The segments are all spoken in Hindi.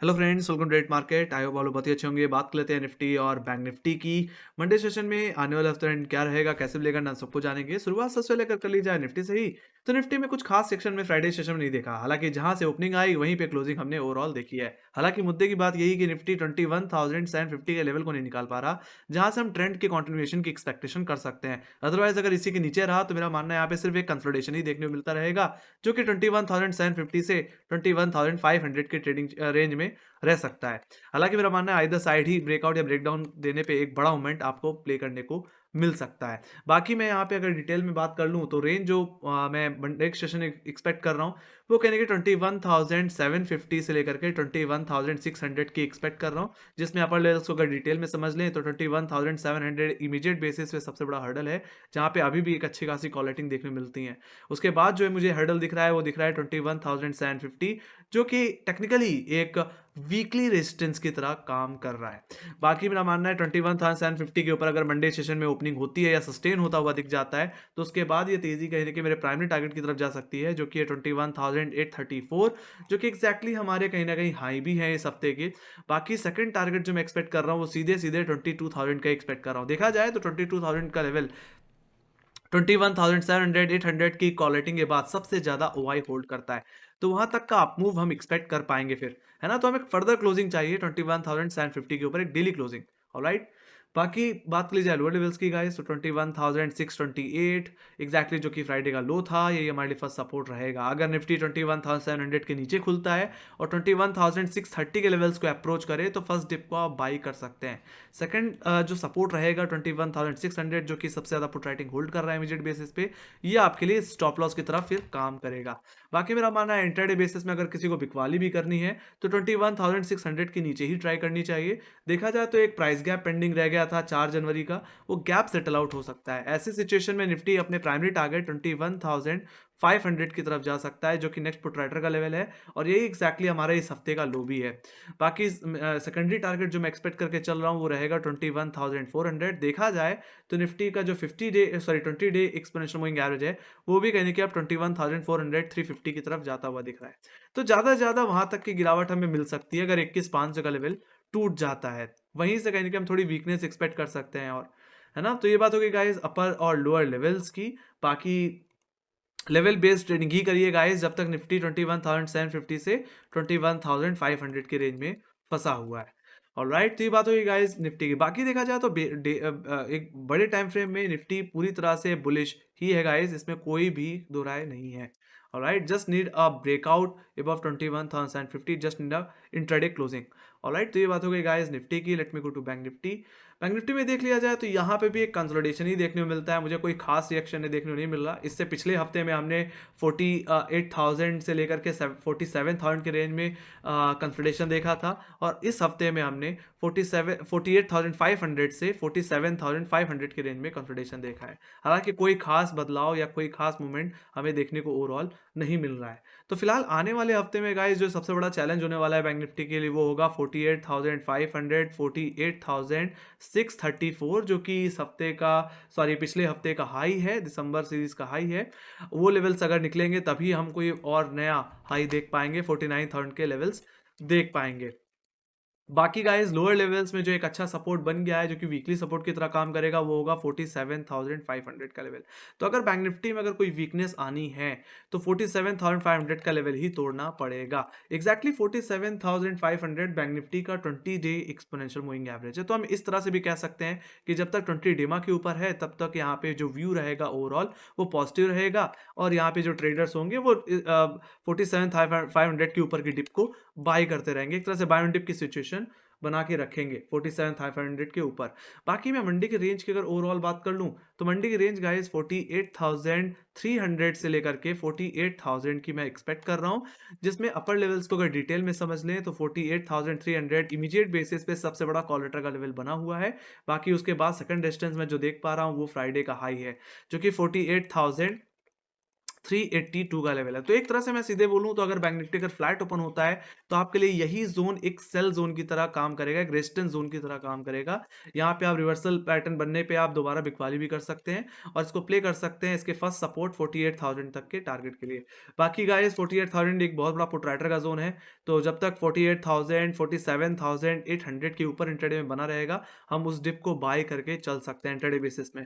Hello friends, welcome to trade market. I hope आप लोग बहुत ही अच्छे होंगे। बात कर लेते हैं निफ्टी और बैंक निफ्टी की। मंडे सेशन में आने वाला हफ्ता एंड क्या रहेगा, कैसे मिलेगा ना, सबको जानेंगे। शुरुआत सबसे पहले अगर कर ली जाए निफ्टी से ही, तो निफ्टी में कुछ खास सेक्शन में फ्राइडे सेशन में नहीं देखा। हालांकि जहां से ओपनिंग आई वहीं पे क्लोजिंग हमने ओवरऑल देखी है। हालांकि मुद्दे की बात यही कि निफ्टी 21,750 के लेवल को नहीं निकाल पा रहा, जहां से हम ट्रेंड के कंटिन्यूएशन की एक्सपेक्टेशन कर सकते हैं। अदरवाइज अगर इसी के नीचे रहा तो मेरा मानना है यहाँ पे सिर्फ एक कंसोलिडेशन ही देखने को मिलता रहेगा, जो कि 21,750 से 21,500 के ट्रेडिंग रेंज में रह सकता है। हालाँकि मेरा मानना है आइदर साइड ही ब्रेकआउट या ब्रेकडाउन देने पे एक बड़ा मोमेंट आपको प्ले करने को मिल सकता है। बाकी मैं यहाँ पे अगर डिटेल में बात कर लूँ तो रेंज जो मैं नेक्स्ट सेशन एक्सपेक्ट कर रहा हूँ, वो कहने की 21,750 से लेकर के 21,600 की एक्सपेक्ट कर रहा हूँ। जिसमें अपर लेवल्स को अगर डिटेल में समझ लें तो 21,700 इमीडिएट बेसिस पे सबसे बड़ा हर्डल है, जहाँ पे अभी भी एक अच्छी खासी कॉलेटिंग देखने को मिलती है। उसके बाद जो है मुझे हर्डल दिख रहा है, वो दिख रहा है 21,750, जो कि टेक्निकली एक वीकली रेजिस्टेंस की तरह काम कर रहा है। बाकी मेरा मानना है 21,750 के ऊपर अगर मंडे सेशन में ओपनिंग होती है या सस्टेन होता हुआ दिख जाता है, तो उसके बाद ये तेजी कहीं ना कहीं मेरे प्राइमरी टारगेट की तरफ जा सकती है, जो कि है 21,834, जो कि एग्जैक्टली हमारे कहीं ना कहीं हाई भी है इस हफ्ते के। बाकी सेकंड टारगेट जो मैं एक्सपेक्ट कर रहा हूँ, वो सीधे सीधे 22,000 का एक्सपेक्ट कर रहा हूँ। देखा जाए तो 22,000 का लेवल 21,700 800 की कॉलेटिंग के बाद सबसे ज़्यादा ओआई होल्ड करता है। तो वहाँ तक का अप मूव हम एक्सपेक्ट कर पाएँगे फिर, है ना? तो हमें फर्दर क्लोजिंग चाहिए 21,750 के ऊपर एक डेली क्लोजिंग, ऑलराइट? बाकी बात कर ली जाए लोअर लेवल्स की गाइस, तो 21,628 एग्ज़ैक्टली जो कि फ्राइडे का लो था, यही हमारे लिए फर्स्ट सपोर्ट रहेगा। अगर निफ्टी 21,700 के नीचे खुलता है और 21,630 के लेवल्स को अप्रोच करे, तो फर्स्ट डिप को आप बाई कर सकते हैं। सेकंड जो सपोर्ट रहेगा 21,600, जो कि सबसे ज़्यादा पुट राइटिंग होल्ड कर रहा है इमीडिएट बेसिस पे, ये आपके लिए स्टॉप लॉस की तरफ फिर काम करेगा। बाकी मेरा मानना है इंट्राडे बेसिस में अगर किसी को बिकवाली भी करनी है, तो 21,600 के नीचे ही ट्राई करनी चाहिए। देखा जाए तो एक प्राइस गैप पेंडिंग रह गया था 4 जनवरी का, वो गैप सेटल आउट हो सकता है। ऐसी सिचुएशन में निफ्टी अपने प्राइमरी टारगेट 21,500 की तरफ जा सकता है, जो कि नेक्स्ट पुट राइटर का लेवल है, और यही एग्जैक्टली हमारा इस हफ्ते का लो भी है। बाकी सेकेंडरी टारगेट जो मैं एक्सपेक्ट करके चल रहा हूँ, वो रहेगा 21,400। देखा जाए तो निफ्टी का जो 20 डे एक्सपोनेंशियल मूविंग एवरेज है, वो भी कहने कि अब 21,400 350 की तरफ जाता हुआ दिख रहा है। तो ज़्यादा से ज़्यादा वहां तक की गिरावट हमें मिल सकती है अगर 21,500 का लेवल टूट जाता है। वहीं से कहीं कि हम थोड़ी वीकनेस एक्सपेक्ट कर सकते हैं, और है ना? तो ये बात होगी गाइस अपर और लोअर लेवल्स की। बाकी लेवल बेस्ड ट्रेडिंग ही करिए गाइस, जब तक निफ्टी 21,750 से 21,500 के रेंज में फंसा हुआ है। ऑलराइट, तो ये बात होगी गाइस निफ्टी की। बाकी देखा जाए तो एक बड़े टाइम फ्रेम में निफ्टी पूरी तरह से बुलिश ही है गाइस, इसमें कोई भी दो राय नहीं है। Alright, just need a breakout above 21,750, just need a intraday closing. Alright, तो ये बात हो गई गाइस निफ्टी की। Let me go to bank Nifty. Bank Nifty में देख लिया जाए तो यहाँ पे भी एक कंसोलिडेशन ही देखने को मिलता है, मुझे कोई खास रिएक्शन देखने को नहीं मिल रहा। इससे पिछले हफ्ते में हमने 48,000 से लेकर के 47,000 के रेंज में कंसोलिडेशन देखा था, और इस हफ्ते में हमने 48,500 से 47,500 के रेंज में कंसोलिडेशन देखा है। हालांकि कोई खास बदलाव या कोई खास मूवमेंट हमें देखने को ओवरऑल नहीं मिल रहा है। तो फिलहाल आने वाले हफ्ते में गाइस जो सबसे बड़ा चैलेंज होने वाला है बैंक निफ्टी के लिए, वो होगा 48,500 48,634, जो कि इस हफ्ते का, सॉरी पिछले हफ्ते का हाई है, दिसंबर सीरीज का हाई है। वो लेवल्स अगर निकलेंगे तभी हम कोई और नया हाई देख पाएंगे, 49,000 के लेवल्स देख पाएंगे। बाकी गाइस लोअर लेवल्स में जो एक अच्छा सपोर्ट बन गया है, जो कि वीकली सपोर्ट की तरह काम करेगा, वो होगा 47,500 का लेवल। तो अगर बैंक निफ्टी में अगर कोई वीकनेस आनी है, तो 47,500 का लेवल ही तोड़ना पड़ेगा। एग्जैक्टली 47,500 बैंक निफ्टी का 20 डे एक्सपोनेंशियल मूविंग एवरेज है। तो हम इस तरह से भी कह सकते हैं कि जब तक 20 डेमा के ऊपर है, तब तक यहाँ पे जो व्यू रहेगा ओवरऑल वो पॉजिटिव रहेगा, और यहाँ पे जो ट्रेडर्स होंगे वो 47,500 के ऊपर की डिप को बाय करते रहेंगे। एक तरह से बाय ऑन डिप की सिचुएशन बना के रखेंगे 47,500 के ऊपर। बाकी मैं मंडी के रेंज की अगर ओवरऑल बात कर लूं, तो मंडी की रेंज गाइस 48,300 से लेकर के 48,000 की मैं एक्सपेक्ट कर रहा हूं, जिसमें अपर लेवल्स को अगर डिटेल में समझ लें तो 48,300 इमीडिएट बेसिस पे सबसे बड़ा कॉलरेटर का लेवल बना हुआ है। बाकी उसके बाद सेकंड डिस्टेंस में जो देख पा रहा हूं, वो फ्राइडे का हाई है, जो कि 48,000 382 का लेवल है। तो एक तरह से मैं सीधे बोलूँ तो अगर बैंक निफ्टी अगर फ्लैट ओपन होता है तो आपके लिए यही ज़ोन एक सेल ज़ोन की तरह काम करेगा, एक रेजिस्टेंस ज़ोन की तरह काम करेगा। यहाँ पे आप रिवर्सल पैटर्न बनने पे आप दोबारा बिकवाली भी कर सकते हैं और इसको प्ले कर सकते हैं इसके फर्स्ट सपोर्ट 48,000 तक के टारगेट के लिए। बाकी गाइस 48,000 एक बहुत बड़ा पुट राइटर का ज़ोन है, तो जब तक 48,000 47,800 के ऊपर इंट्राडे में बना रहेगा, हम उस डिप को बाय करके चल सकते हैं इंट्राडे बेसिस में।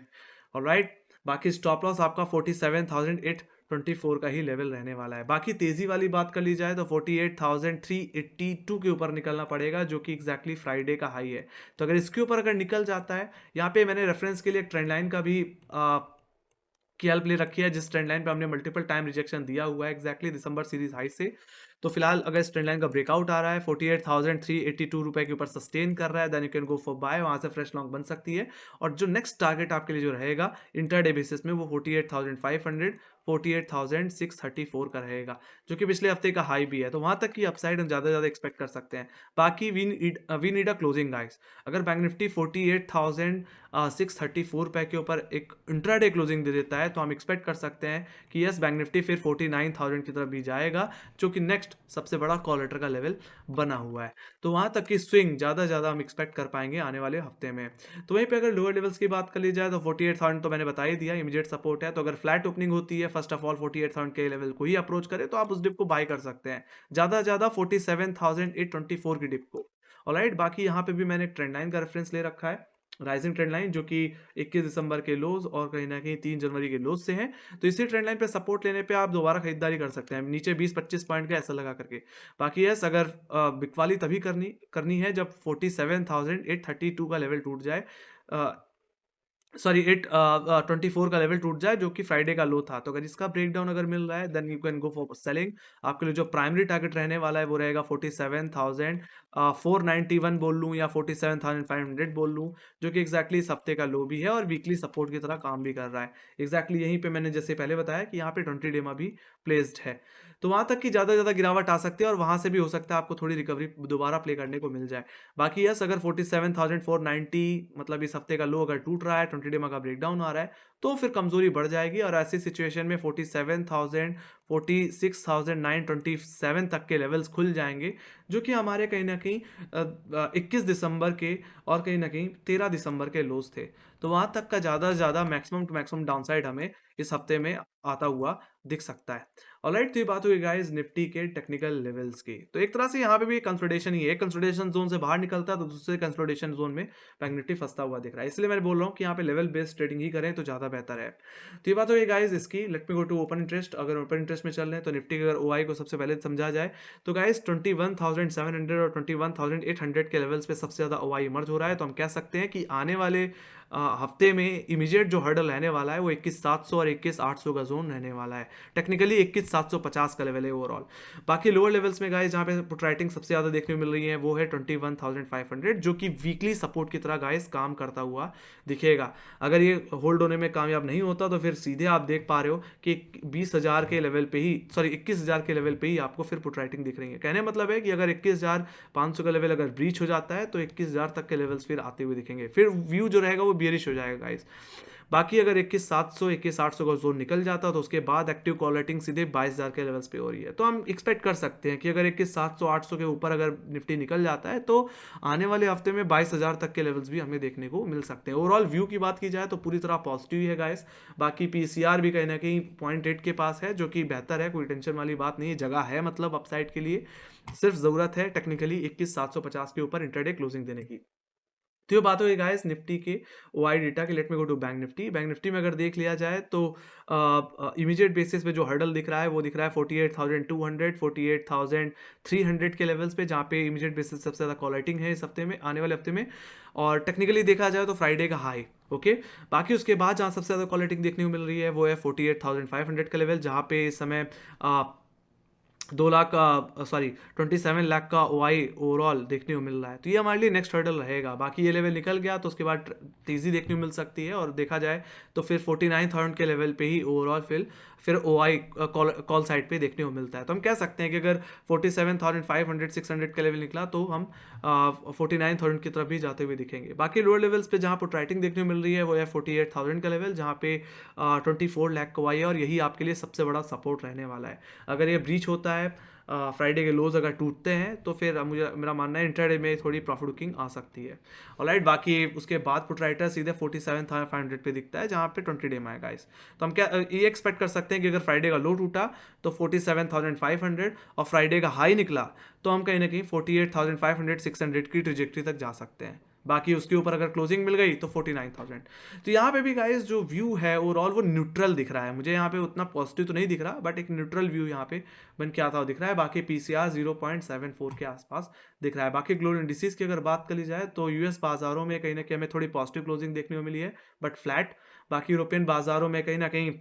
ऑलराइट, बाकी स्टॉप लॉस आपका 47,824 का ही लेवल रहने वाला है। बाकी तेजी वाली बात कर ली जाए तो 48,382 के ऊपर निकलना पड़ेगा, जो कि एग्जैक्टली फ्राइडे का हाई है। तो अगर इसके ऊपर अगर निकल जाता है, यहाँ पे मैंने रेफरेंस के लिए एक ट्रेंड लाइन का भी की हेल्प ले रखी है, जिस ट्रेंड लाइन पे हमने मल्टीपल टाइम रिजेक्शन दिया हुआ है एग्जैक्टली दिसंबर सीरीज हाई से। तो फिलहाल अगर इस ट्रेंड लाइन का ब्रेकआउट आ रहा है 48,382 रुपए के ऊपर सस्टेन कर रहा है, then you can go for buy, वहां से फ्रेश लॉन्ग बन सकती है। और जो नेक्स्ट टारगेट आपके लिए जो रहेगा इंटरडे बेसिस में, वो 48,500 48,634 का रहेगा, जो कि पिछले हफ्ते का हाई भी है। तो वहां तक की अपसाइड हम ज्यादा एक्सपेक्ट कर सकते हैं। बाकी we need a closing guys. अगर बैंक निफ्टी 48,634 रुपए के ऊपर एक इंट्राडे क्लोजिंग दे देता है, तो हम एक्सपेक्ट कर सकते हैं कि यस, बैंक निफ्टी फिर 49,000 की तरफ भी जाएगा, जो कि नेक्स्ट सबसे बड़ा कॉल लेटर का लेवल बना हुआ है। तो वहां तक की स्विंग ज्यादा हम एक्सपेक्ट कर पाएंगे आने वाले हफ्ते में। तो वहीं पे अगर लोअर लेवल्स की बात कर ली जाए तो 48,000 तो मैंने बता ही दिया, इमीडिएट सपोर्ट है। तो अगर फ्लैट ओपनिंग होती है फर्स्ट ऑफ ऑल 48,000 के लेवल को ही अप्रोच करे, तो आप उस डिप को बाय कर सकते हैं, ज्यादा 47,824 की डिप को। ऑलराइट, बाकी यहाँ पे भी मैंने ट्रेंड लाइन का रेफरेंस ले रखा है, राइजिंग ट्रेंड लाइन, जो कि 21 दिसंबर के लोज और कहीं ना कहीं 3 जनवरी के लोज से हैं। तो इसी ट्रेंड लाइन पे सपोर्ट लेने पे आप दोबारा खरीदारी कर सकते हैं नीचे 20-25 पॉइंट का ऐसा लगा करके। बाकी यस, अगर बिकवाली तभी करनी है जब 47,832 का लेवल टूट जाए, सॉरी 824 का लेवल टूट जाए, जो कि फ्राइडे का लो था। तो अगर इसका ब्रेकडाउन अगर मिल रहा है, then you can go for selling. आपके लिए जो प्राइमरी टारगेट रहने वाला है वो रहेगा 47,491 बोल लूँ या 47,500 बोल लूँ, जो कि एग्जैक्टली इस हफ्ते का लो भी है और वीकली सपोर्ट की तरह काम भी कर रहा है। एग्जैक्टली यहीं पे मैंने जैसे पहले बताया कि यहाँ पे 20 डे में भी प्लेस्ड है। तो वहां तक की ज्यादा गिरावट आ सकती है और वहां से भी हो सकता है आपको थोड़ी रिकवरी दोबारा प्ले करने को मिल जाए। बाकी यस, अगर 47,490 मतलब इस हफ्ते का लो अगर टूट रहा है, 20 डे का ब्रेकडाउन आ रहा है, तो फिर कमजोरी बढ़ जाएगी और ऐसी सिचुएशन में 47,000 46,927 तक के लेवल्स खुल जाएंगे, जो कि हमारे कहीं ना कहीं 21 दिसंबर के और कहीं ना कहीं 13 दिसंबर के लोज थे। तो वहां तक का ज्यादा मैक्सिमम टू मैक्सिमम डाउनसाइड हमें इस हफ्ते में आता हुआ दिख सकता है। ऑलराइट, तो ये बात हुई गाइस निफ्टी के टेक्निकल लेवल्स की। तो एक तरह से यहाँ पे भी कंसोलिडेशन ही है, एक कंसोलिडेशन जोन से बाहर निकलता है तो दूसरे कंसोलिडेशन जोन में बैंक निफ्टी फंसता हुआ दिख रहा है। इसलिए मैं बोल रहा हूँ कि यहाँ पे लेवल बेस्ड ट्रेडिंग ही करें तो ज्यादा बेहतर है। तो ये बात हुई गाइस इसकी। Let me go to open interest. अगर ओपन इंटरेस्ट में चल रहे हैं तो निफ्टी के अगर ओआई को सबसे पहले समझा जाए तो गाइस 21,700 और 21,800 के लेवल्स पे सबसे ज्यादा ओआई इमर्ज हो रहा है। तो हम कह सकते हैं कि आने वाले हफ्ते में इमीडिएट जो हर्डल रहने वाला है वो 21,700 और 21,800 का जोन रहने वाला है। टेक्निकली 21,750 का लेवल है ओवरऑल। बाकी लोअर लेवल्स में गाइस जहाँ पे पुट राइटिंग सबसे ज़्यादा देखने को मिल रही है वो है 21,500, जो कि वीकली सपोर्ट की तरह गाइस काम करता हुआ दिखेगा। अगर ये होल्ड होने में कामयाब नहीं होता तो फिर सीधे आप देख पा रहे हो कि 20,000 के लेवल पे ही, सॉरी 21,000 के लेवल पे ही आपको फिर पुट राइटिंग दिख रही है। कहने मतलब है कि अगर 21,500 का लेवल अगर ब्रीच हो जाता है तो 21,000 तक के लेवल्स फिर आते हुए दिखेंगे, फिर व्यू जो रहेगा वो बियरिश हो जाएगा गाइस। बाकी अगर 21,700 21,800 का जोन निकल जाता तो उसके बाद एक्टिव कॉल रेटिंग सीधे 22,000 के लेवल्स पे हो रही है। तो हम एक्सपेक्ट कर सकते हैं कि अगर 21,700 800 के ऊपर अगर निफ्टी निकल जाता है तो आने वाले हफ्ते में 22,000 तक के लेवल्स भी हमें देखने को मिल सकते हैं। ओवरऑल व्यू की बात की जाए तो पूरी तरह पॉजिटिव ही है गाइस। बाकी पीसीआर भी कहीं ना कहीं 0.8 के पास है, जो कि बेहतर है, कोई टेंशन वाली बात नहीं है, जगह है मतलब अपसाइड के लिए। सिर्फ जरूरत है टेक्निकली 21,750 के ऊपर इंटरडे क्लोजिंग देने की। तो ये बात हो गई गाइस निफ्टी के ओआई डेटा के। Let me go to bank Nifty. Bank Nifty में अगर देख लिया जाए तो इमीडिएट बेसिस पे जो हर्डल दिख रहा है वो दिख रहा है 48,200 48,300 के लेवल्स पे, जहाँ पे इमीडिएट बेसिस सबसे ज़्यादा कॉल राइटिंग है इस हफ्ते में, आने वाले हफ्ते में। और टेक्निकली देखा जाए तो फ्राइडे का हाई। ओके, बाकी उसके बाद जहाँ सबसे ज़्यादा कॉल राइटिंग देखने को मिल रही है वो है 48,500 का लेवल, जहाँ पे इस समय 2 लाख का सॉरी 27 लाख का ओआई ओवरऑल देखने को मिल रहा है, तो ये हमारे लिए नेक्स्ट हर्डल रहेगा। बाकी ये लेवल निकल गया तो उसके बाद तेज़ी देखने को मिल सकती है, और देखा जाए तो फिर 49,000 के लेवल पे ही ओवरऑल फिर ओआई कॉल साइड पे देखने को मिलता है। तो हम कह सकते हैं कि अगर 47,500 600 का लेवल निकला तो हम 49,000 की तरफ भी जाते हुए दिखेंगे। बाकी लोअर लेवल्स पे जहाँ पर राइटिंग देखने को मिल रही है वो है 48,000 का लेवल, जहाँ पे 24 लाख का ओआई है, और यही आपके लिए सबसे बड़ा सपोर्ट रहने वाला है। अगर ये ब्रीच होता है, फ्राइडे के लोज अगर टूटते हैं, तो फिर मुझे मेरा मानना है इंट्राडे में थोड़ी प्रॉफिट बुकिंग आ सकती है। ऑलराइट, बाकी उसके बाद पुट राइटर सीधे 47,500 पे दिखता है, जहाँ पे 20 डे में आएगा इस। तो हम क्या ये एक्सपेक्ट कर सकते हैं कि अगर फ्राइडे का लो टूटा तो 47,500, और फ्राइडे का हाई निकला तो हम कहीं ना कहीं 48,500 600 की ट्रिजेक्टरी तक जा सकते हैं। बाकी उसके ऊपर अगर क्लोजिंग मिल गई तो 49,000। तो यहाँ पे भी गाइस जो व्यू है ओवरऑल वो न्यूट्रल दिख रहा है मुझे, यहाँ पे उतना पॉजिटिव तो नहीं दिख रहा, बट एक न्यूट्रल व्यू यहाँ पे बन के आता हुआ दिख रहा है। बाकी पीसीआर 0.74 के आसपास दिख रहा है। बाकी ग्लोबल इंडिसेस की अगर बात कर ली जाए तो यूएस बाजारों में कहीं ना कहीं हमें थोड़ी पॉजिटिव क्लोजिंग देखने को मिली है, बट फ्लैट। बाकी यूरोपियन बाजारों में कहीं ना कहीं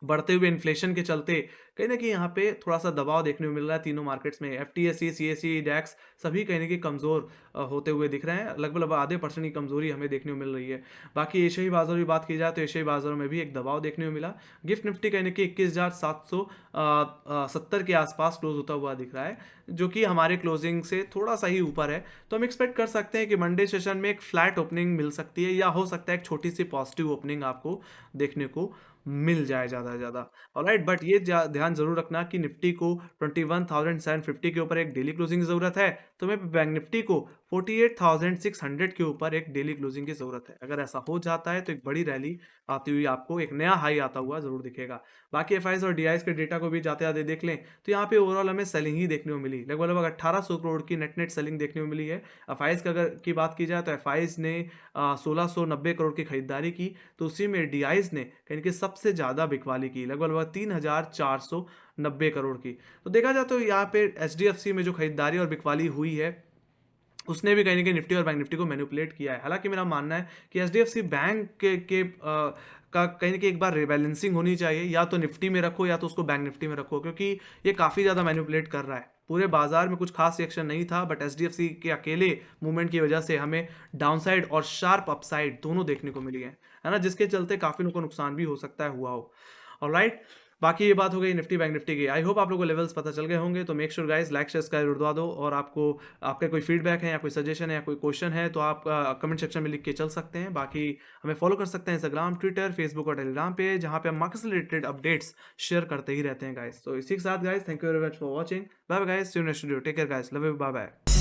बढ़ते हुए इन्फ्लेशन के चलते कहीं ना कहीं यहाँ पे थोड़ा सा दबाव देखने को मिल रहा है। तीनों मार्केट्स में एफटीएसई सीएसई डैक्स सभी कहीं ना कहीं कमज़ोर होते हुए दिख रहे हैं, लगभग आधे % की कमजोरी हमें देखने को मिल रही है। बाकी एशियाई बाजारों की बात की जाए तो एशियाई बाजारों में भी एक दबाव देखने को मिला। गिफ्ट निफ्टी कहीं ना कहीं 21,770 के आसपास क्लोज होता हुआ दिख रहा है, जो कि हमारे क्लोजिंग से थोड़ा सा ही ऊपर है। तो हम एक्सपेक्ट कर सकते हैं कि मंडे सेशन में एक फ्लैट ओपनिंग मिल सकती है, या हो सकता है एक छोटी सी पॉजिटिव ओपनिंग आपको देखने को मिल जाए ज़्यादा से ज़्यादा। ऑलराइट, बट ये ध्यान जरूर रखना कि निफ्टी को 21,750 के ऊपर एक डेली क्लोजिंग की जरूरत है, तो मैं बैंक निफ्टी को 48,600 के ऊपर एक डेली क्लोजिंग की जरूरत है। अगर ऐसा हो जाता है तो एक बड़ी रैली आती हुई आपको एक नया हाई आता हुआ जरूर दिखेगा। बाकी एफआईज और डीआईज के डेटा को भी जाते जाते देख लें तो यहाँ पे ओवरऑल हमें सेलिंग ही देखने को मिली, लगभग 1800 करोड़ की नेट सेलिंग देखने को मिली है। एफआईज का अगर की बात की जाए तो एफआईज ने 1690 करोड़ की खरीदारी की, तो उसी में डीआईज ने कहीं कि सबसे ज़्यादा बिकवाली की, लगभग 3,490 करोड़ की। तो देखा जाए तो यहाँ पे एचडीएफसी में जो खरीदारी और बिकवाली हुई है उसने भी कहीं ना कहीं निफ्टी और बैंक निफ्टी को मैनिपुलेट किया है। हालांकि मेरा मानना है कि एचडीएफसी बैंक का कहीं ना कहीं एक बार रिबैलेंसिंग होनी चाहिए, या तो निफ्टी में रखो या तो उसको बैंक निफ्टी में रखो, क्योंकि ये काफ़ी ज़्यादा मैनिपुलेट कर रहा है। पूरे बाजार में कुछ खास रिएक्शन नहीं था, बट एचडीएफसी के अकेले मूवमेंट की वजह से हमें डाउनसाइड और शार्प अपसाइड दोनों देखने को मिली है ना, जिसके चलते काफ़ी लोगों को नुकसान भी हो सकता है हुआ हो। ऑलराइट, बाकी ये बात हो गई निफ्टी बैंक निफ्टी की। आई होप आप लोगों को लेवल्स पता चल गए होंगे। तो make sure guys like share subscribe उड़वा दो, और आपको आपका कोई फीडबैक है या कोई सजेशन है या कोई क्वेश्चन है तो आप कमेंट सेक्शन में लिख के चल सकते हैं। बाकी हमें फॉलो कर सकते हैं इंस्टाग्राम ट्विटर फेसबुक और टेलीग्राम पे, जहाँ पे हम मार्केट से रिलेटेड अपडेट्स शेयर करते ही रहते हैं गाइस। तो इसी के साथ guys thank you very much for watching, bye bye guys, see you next video, take care guys, love you, bye bye.